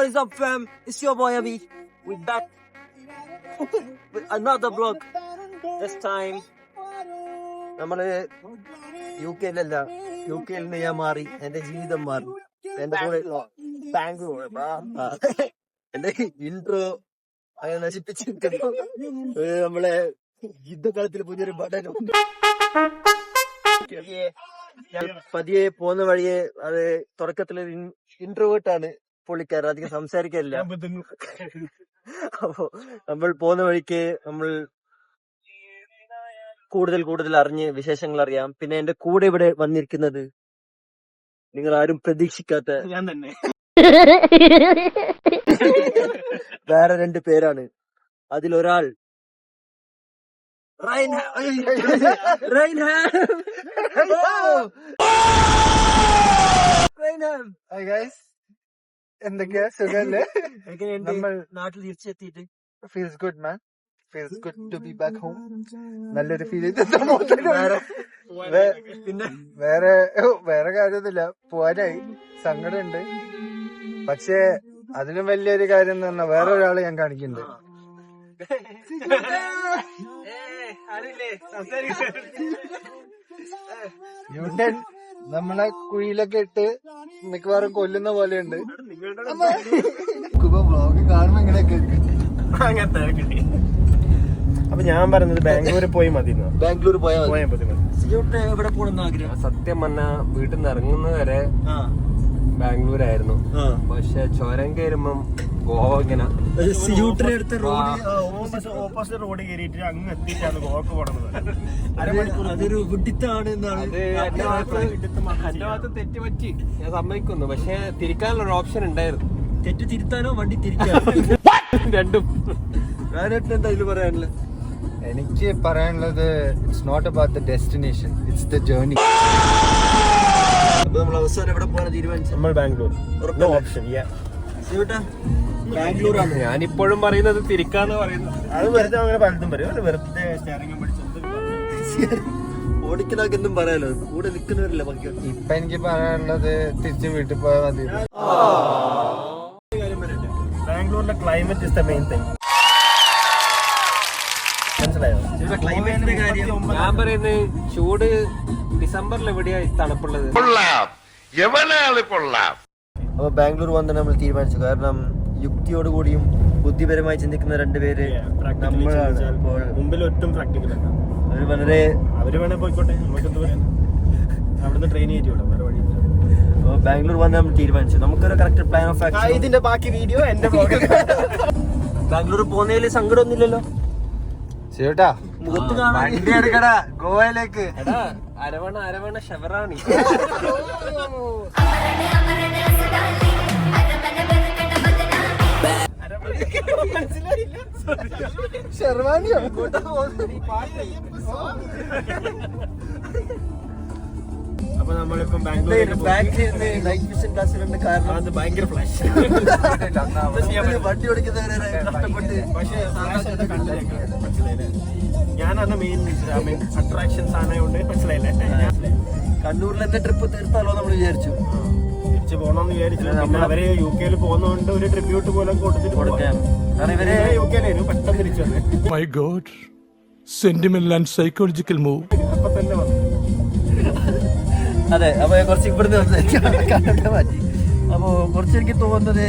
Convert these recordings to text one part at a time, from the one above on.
What is up, fam? It's your boy Avi. We're back with another vlog. This time, നമ്മള് യുകെയിലല്ല, യുകെയിൽ നിന്ന് ഞാൻ മാറി, എന്റെ ജീവിതം മാറി. എന്റെ കൂടെ ബാംഗ്ലൂർ, എന്റെ ഇൻട്രോ അങ്ങനെ നശിപ്പിച്ചിരിക്കുന്നു. നമ്മളെ യുദ്ധകാലത്തിൽ പുതിയൊരു പഠനം. ഞാൻ പതിയെ പോകുന്ന വഴിയെ അത് തുടക്കത്തില് ഇൻട്രോവേർട്ടാണ് പുള്ളിക്കാരൻ, അധികം സംസാരിക്കാനില്ല. അപ്പൊ നമ്മൾ പോകുന്ന വഴിക്ക് നമ്മൾ കൂടുതൽ അറിഞ്ഞ് വിശേഷങ്ങൾ അറിയാം. പിന്നെ എന്റെ കൂടെ ഇവിടെ വന്നിരിക്കുന്നത് നിങ്ങൾ ആരും പ്രതീക്ഷിക്കാത്ത ഞാൻ തന്നെ വേറെ 2 പേരാണ്. അതിലൊരാൾ എന്തൊക്കെയാ സുഖല്ലേ? നമ്മൾ നാട്ടിൽ തിരിച്ചെത്തിയിട്ട് feels good man, feels good to be back home. നല്ലൊരു ഫീൽ പിന്നെ വേറെ കാര്യമൊന്നുമില്ല, പോവാനായി സങ്കടമുണ്ട്. പക്ഷേ അതിനും വലിയൊരു കാര്യം എന്ന് പറഞ്ഞാൽ വേറെ ഒരാളെ ഞാൻ കാണിക്കുന്നുണ്ട്. ന്യൂട്ടൻ നമ്മളെ കുഴിയിലൊക്കെ ഇട്ട് മിക്കവാറും കൊല്ലുന്ന പോലെയുണ്ട്. വ്ളോഗ് കാണുമ്പോ ഇങ്ങനെയൊക്കെ അങ്ങനത്തെ കിട്ടി. അപ്പൊ ഞാൻ പറഞ്ഞത് ബാംഗ്ലൂർ പോയി മതി, ബാംഗ്ലൂർ പോയാൽ മതി. എവിടെ പോകണമെന്ന് ആഗ്രഹം? സത്യം പറഞ്ഞാ വീട്ടിൽ നിന്ന് ഇറങ്ങുന്നത് വരെ ബാംഗ്ലൂരായിരുന്നു. പക്ഷെ ചുരം കയറുമ്പം ഗോവ ഇങ്ങനെ ഓപ്പോസിറ്റ് റോഡ് കയറിയിട്ട് അങ്ങ് എത്തിയിട്ടാണ് ഗോവക്ക് പോണത്. അതൊരു വിഡിത്താണ് എന്നാണ് എന്റെ ഭാഗത്ത് തെറ്റ് പറ്റി, ഞാൻ സമ്മതിക്കുന്നു. പക്ഷെ തിരിക്കാനുള്ള ഒരു ഓപ്ഷൻ ഉണ്ടായിരുന്നു. തെറ്റ് തിരുത്താനോ വണ്ടി തിരിക്കാനോ? രണ്ടും. എന്താ ഇതിൽ പറയാനുള്ളത്? എനിക്ക് പറയാനുള്ളത് it's not about the destination, it's the journey. അപ്പൊ നമ്മൾ അവസാനം എവിടെ പോകാൻ തീരുമാനിച്ചു? നമ്മൾ ബാംഗ്ലൂർ. No option. ബാംഗ്ലൂരാണ്. ഞാനിപ്പോഴും പറയുന്നത് തിരിക്കാന്ന് പറയുന്നത്. അത് വെറുതെ അങ്ങനെ പലതും പറയും. വെറുതെ സ്റ്റിയറിംഗ് പിടിച്ചത് ഓടിക്കുന്നവർക്ക് എന്തും പറയാലോ, കൂടെ നിൽക്കുന്നവരില്ല ബാക്കി. ഇപ്പൊ എനിക്ക് പറയാനുള്ളത് തിരിച്ച് വീട്ടിൽ പോയാൽ മതി. ബാംഗ്ലൂരിലെ climate is the main thing. ക്ലൈമറ്റിന്റെ കാര്യം ഞാൻ പറയുന്നത് ചൂട് ഡിസംബറിൽ എവിടെയാ തണുപ്പുള്ളത്? അപ്പൊ ബാംഗ്ലൂർ വന്ന് നമ്മൾ തീരുമാനിച്ചു. കാരണം യുക്തിയോടുകൂടിയും ബുദ്ധിപരമായി ചിന്തിക്കുന്ന 2 പേര് നമ്മളാണ്. അപ്പോൾ മുമ്പിൽ ഒട്ടും പ്രാക്ടിക്കൽ അല്ല. അവര് വളരെ അവര് വേണേ പോയിക്കോട്ടെ, നമുക്കെന്ത് പറയാൻ. അവിടുന്ന് ട്രെയിൻ കയറ്റി വിടാം, വേറെ വഴി. ബാംഗ്ലൂർ വന്ന് നമ്മൾ തീരുമാനിച്ചു. നമുക്കൊരു കറക്റ്റ് പ്ലാൻ ഓഫ് ആക്ഷൻ. ഇതിന്റെ ബാക്കി വീഡിയോ എന്റെ ബാംഗ്ലൂർ പോകുന്നതിൽ സങ്കടമൊന്നുമില്ലല്ലോ. ചേട്ടാ മുഖത്ത് കാണാൻ വണ്ടി എടുക്കടാ ഗോവയിലേക്ക്. എടാ അരവണ ഷെവറാണി. ഷെർവാനിയോ? അപ്പൊ നമ്മളിപ്പം ബാംഗ്ലൂരിലേക്ക് കാരണം അത് ഭയങ്കര ഫ്ലാഷ്. വണ്ടി ഓടിക്കുന്നവരെ കഷ്ടപ്പെട്ട്. പക്ഷേ ഞാനന്ന് മെയിൻ അട്രാക്ഷൻസ് ആണോണ്ട് മനസ്സിലായില്ലേ. കണ്ണൂരിൽ എന്റെ ട്രിപ്പ് തീർത്താലോ നമ്മൾ വിചാരിച്ചു. തിരിച്ചു പോകണമെന്ന് വിചാരിച്ചു. പിന്നെ അവര് UK പോകുന്നതുകൊണ്ട് ഒരു ട്രിബ്യൂട്ട് പോലെ കൊടുത്തിട്ട് കൊടുക്കാം. കാരണം ഇവര് UK പെട്ടെന്ന് തിരിച്ചു വന്നേ. My God, sentimental and psychological move. അപ്പൊ തന്നെ വന്നു. അതെ, അപ്പൊ കുറച്ച് ഇവിടുന്ന് കണ്ടിട്ട് മാറ്റി. അപ്പൊ കുറച്ച് എനിക്ക് തോന്നുന്നത്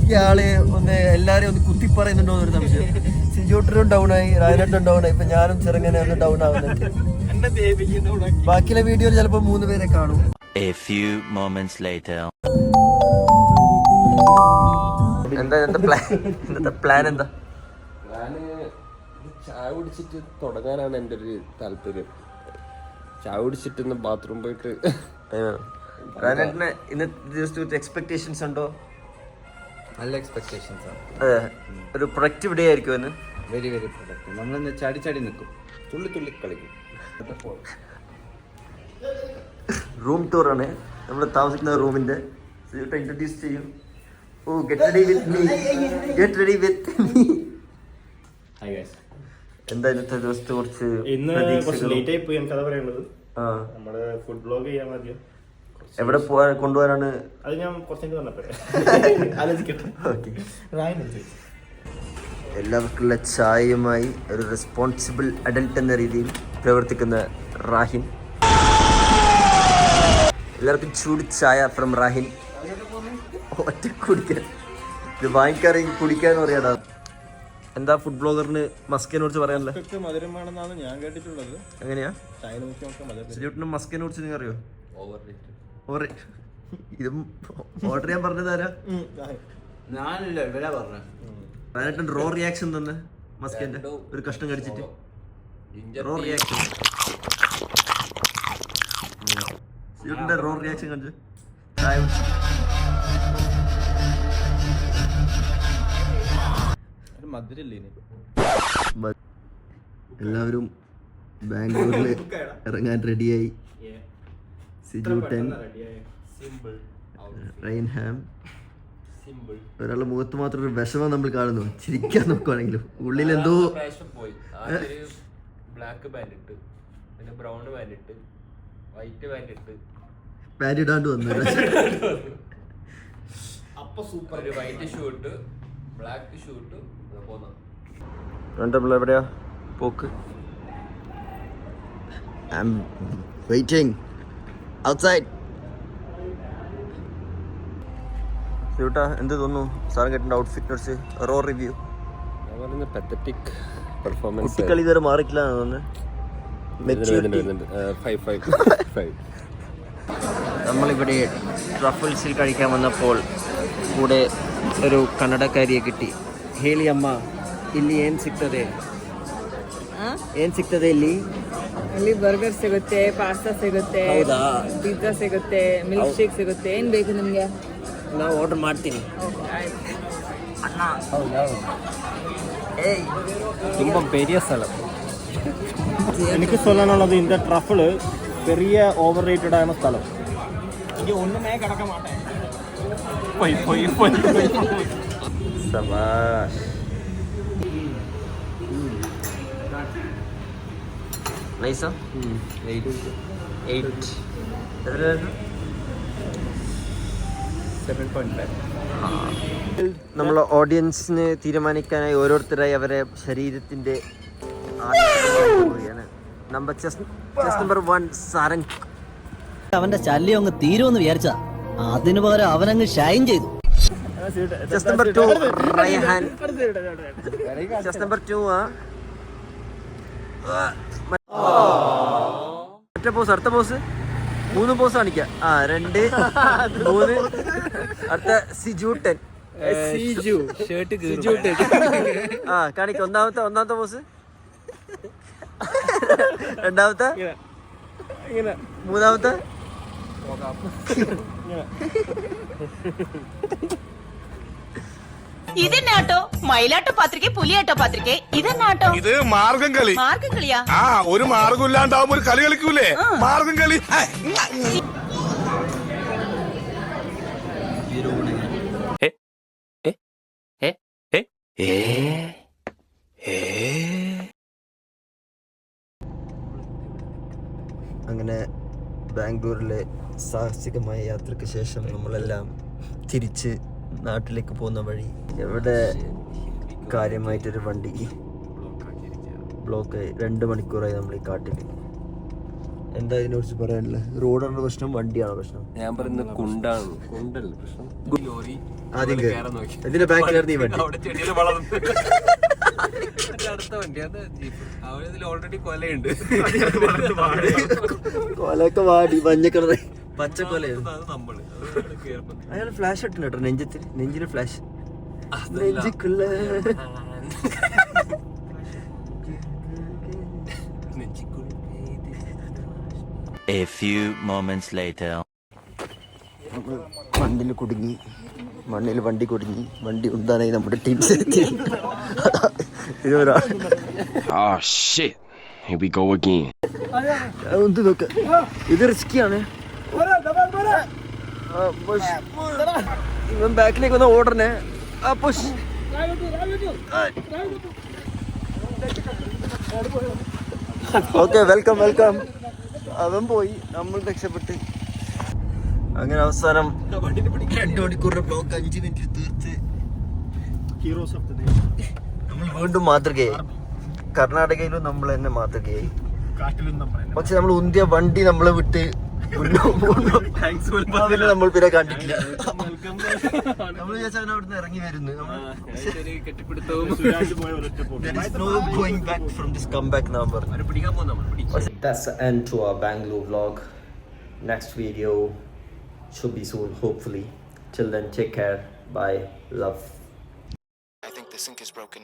ഇയാള് ഒന്ന് എല്ലാരെയും ഒന്ന് കുത്തി പറയുന്നുണ്ടോ എന്നൊരു സംശയം. സിജോട്ടനും ഡൗൺ ആയി, രായനട്ടും ഡൗൺ ആയി, ഇപ്പൊ ഞാനും ചെറുങ്ങനെ ഒന്ന് ഡൗൺ ആവുന്നുണ്ട്. ബാക്കിയുള്ള വീഡിയോയിൽ ചിലപ്പോ 3 പേരെ കാണും. A few moments later. എന്താ പ്ലാൻ എന്താ? ഞാന് ചായ കുടിച്ചിട്ട് തുടങ്ങാനാണ് എൻ്റെ ഒരു താല്പര്യം. ചായ കുടിച്ചിട്ട് ബാത്റൂം പോയിട്ട്. ഇന്ന് എക്സ്പെക്ടേഷൻസ് ഉണ്ടോ? നല്ല എക്സ്പെക്ടേഷൻസ് ആണ്. അതെ, ഒരു പ്രൊഡക്റ്റീവ് ഡേ ആയിരിക്കും അതിന്. Very very productive. നമ്മളെന്ന് ചാടി നിൽക്കും, തുള്ളി കളിക്കും. റൂം ടൂർ ആണ് നമ്മൾ താമസിക്കുന്ന റൂമിന്റെ. ഇൻട്രൊഡ്യൂസ് ചെയ്യും. ഓ ഗെറ്റ് റെഡി വിത്ത് മീ. എന്താ ഇന്നത്തെ ദിവസത്തെ കുറച്ച് ഇന്ന് കുറച്ച് ലേറ്റ് ആയി പോയി. എനിക്ക് കഥ പറയുന്നത്. നമ്മള് ഫുഡ് ബ്ലോഗ് ചെയ്യാൻ ആദ്യം എവിടെ കൊണ്ടുപോകാനാണ്? അത് ഞാൻ കുറച്ചു പറഞ്ഞപ്പോഴേ ആലോചിക്കട്ടെ. ഓക്കെ, എല്ലാവർക്കുള്ള ചായയുമായി ഒരു റെസ്പോൺസിബിൾ അഡൽട്ട് എന്ന രീതിയിൽ പ്രവർത്തിക്കുന്ന റാഹിൻ. എല്ലാവർക്കും ചൂട് ചായ ഫ്രം റാഹിൻ. ഒറ്റ കുടിക്കാൻ, ഇത് വാങ്ങിക്കാറ് കുടിക്കാന്ന് പറയാടാ. എന്താ ഫുഡ് ബ്ലോഗറിന് മസ്കിനെ കുറിച്ച് പറയാനല്ലേ? മധുരമാണെന്നാണ് ഞാൻ കേട്ടിട്ടുള്ളത്. എങ്ങനെയാ ചായ നോക്കി സിജുട്ടിന് മസ്കിനെ കുറിച്ച് നിങ്ങൾ അറിയോ? ഇതും ഓർഡർ ചെയ്യാൻ പറഞ്ഞതാരാ? ഞാനില്ല, ഇവരാ പറഞ്ഞ. അതിനായിട്ട് റോ റിയാക്ഷൻ തന്നെ മസ്കിന്റെ ഒരു കഷ്ണം കടിച്ചിട്ട് റോ റിയാക്ഷൻ. സിജുട്ടിന്റെ റോ റിയാക്ഷൻ കണ്ടിട്ട് എല്ലാവരും ബാംഗ്ലൂരിൽ ഇറങ്ങാൻ റെഡിയായി. സിജുട്ടൻ, റൈൻഹാം. ഒരാളുടെ മുഖത്ത് മാത്രം ഒരു വിഷമം നമ്മൾ കാണുന്നു. ചിരിക്കാൻ നോക്കുവാണെങ്കിലും ഉള്ളിൽ എന്തോ. ബ്ലാക്ക് പാന്റ് ഇട്ട്, പിന്നെ ബ്രൗൺ പാന്റ് ഇട്ട്, വൈറ്റ് പാന്റ് ഇട്ട്, പാന്റ് ഇടാണ്ട് വന്നു. ഒരു വൈറ്റ് ഷൂട്ട്, ബ്ലാക്ക് ഷൂട്ട് പോന്ന. എവിടെയാ പോക്ക്? I'm waiting outside. ചേട്ടാ എന്ത് തോന്നുന്നു സാറങ്കേട്ടിന്റെ ഔട്ട്ഫിറ്റ് കുറിച്ച്? Raw review. Pathetic performance. കുട്ടിക്കളി ഇതുവരെ മാറിക്കില്ല തോന്നുന്നു. നമ്മളിവിടെ ട്രഫിൾസിൽ കഴിക്കാൻ വന്നപ്പോൾ കൂടെ ഒരു കന്നഡക്കാരിയെ കിട്ടി. ಹೇಳಿ ಅಮ್ಮ, ಇಲ್ಲಿ ಏನು ಸಿಗ್ತದೆ? ಏನು ಸಿಗ್ತದೆ ಇಲ್ಲಿ? ಅಲ್ಲಿ ಬರ್ಗರ್ ಸಿಗುತ್ತೆ, ಪಾಸ್ತಾ ಸಿಗುತ್ತೆ, ಹೌದಾ? ಪಿಜ್ಜಾ ಸಿಗುತ್ತೆ, ಮಿಲ್ಕ್ ಶೇಕ್ ಸಿಗುತ್ತೆ. ಏನ್ ಬೇಕು ನಿಮ್ಗೆ? ನಾವು ಆರ್ಡರ್ ಮಾಡ್ತೀನಿ. ಅಣ್ಣ ತುಂಬ പെരിയ സ്ഥലം. എനിക്ക് சொல்லாനുള്ളത് இந்த ട്രഫിള് பெரிய ഓവർ റേറ്റഡ് ആയ സ്ഥലം. എനിക്ക് ഒന്നുമേ കിടക്ക മാട്ടേ. സബാഷ്. നൈസാ? 8. നമ്മളെ ഓഡിയൻസിന് തീരുമാനിക്കാനായി ഓരോരുത്തരായി അവരെ ശരീരത്തിന്റെ നമ്പർ 1 സാരംഗ്. അവന്റെ ശല്യം അങ്ങ് തീരുമെന്ന് വിചാരിച്ച, അതിനു പകരം അവനങ്ങ് ഷൈൻ ചെയ്തു. Chess number 2 Raihan. Chess number 2 മറ്റേ പോസ്, അടുത്ത പോസ് 3 പോസ് കാണിക്കാം. 2 3. അടുത്ത സിജൂട്ടൻ. കാണിക്ക. ഒന്നാമത്തെ പോസ്, രണ്ടാമത്തെ, മൂന്നാമത്തെ. ഇതെന്നാട്ടോ? മയിലാട്ടോ പാത്രിക, പുലിയാട്ടോ പാത്രിക, ഇതെന്നാട്ടോ? ഇത് മാർഗം കളി. മാർഗം കളിയാ? ഒരു മാർഗം ഇല്ലാണ്ടാവുമ്പോ ഒരു കളി കളിക്കൂലേ, മാർഗം കളി. അങ്ങനെ ബാംഗ്ലൂരിലെ സാഹസികമായ യാത്രയ്ക്ക് ശേഷം നമ്മളെല്ലാം തിരിച്ച് നാട്ടിലേക്ക് പോകുന്ന വഴി എവിടെ കാര്യമായിട്ടൊരു വണ്ടി ബ്ലോക്കായി. 2 മണിക്കൂറായി നമ്മൾ ഈ കാട്ടിൽ. എന്താ ഇതിനെ കുറിച്ച് പറയാനില്ല? റോഡാണ് പ്രശ്നം, വണ്ടിയാണ് പ്രശ്നം. ഞാൻ പറയുന്നത് കുണ്ടാണ്. കുണ്ടല്ല പ്രശ്നം. ആദ്യം ഇതിന്റെ ബാക്കിലായിരുന്നു ഈ വണ്ടി. അടുത്ത വണ്ടിയാണ് ജീപ്പ്. അവിടെ ഇതിൽ ഓൾറെഡി കൊലയുണ്ട്. കൊലയൊക്കെ വാടി മഞ്ഞ കളർ പച്ചക്കൊലയാണ്. നമ്മള് അയാൾ ഫ്ലാഷ് ഇട്ടുണ്ട് കേട്ടോ നെഞ്ചിന് flash. നെഞ്ചിക്കുള്ള A few moments later. മണ്ണിൽ വണ്ടി കുടുങ്ങി. വണ്ടി ഉണ്ടായി നമ്മുടെ ടീംസ് എത്തി. ഇത് റിസ്കിയാണ്. ഇവൻ ബാക്കിലേക്ക് വന്ന ഓർഡറിനെ ഓക്കെ വെൽക്കം. അവൻ പോയി, നമ്മൾ രക്ഷപ്പെട്ട്. അങ്ങനെ അവസാനം 2 മണിക്കൂറിന്റെ ബ്ലോക്ക് 5 മിനിറ്റ് തീർത്ത് ഹീറോസ് ഓഫ് ദ ഡേ. നമ്മൾ വീണ്ടും മാതൃകയായി. കർണാടകയിലും നമ്മൾ തന്നെ മാതൃകയായി. കാട്ടിലും നമ്മൾ പക്ഷെ നമ്മൾ ഉന്തിയ വണ്ടി നമ്മളെ വിട്ട് അതിന് നമ്മൾ പിന്നെ കണ്ടിട്ടില്ല. നമ്മൾ വിചാരിച്ചാൽ അവിടുന്ന് ഇറങ്ങി വരുന്നു. That's the end to our Bangalore vlog. Next video should be soon, hopefully. Till then, take care. Bye. Love. I think the sink is broken.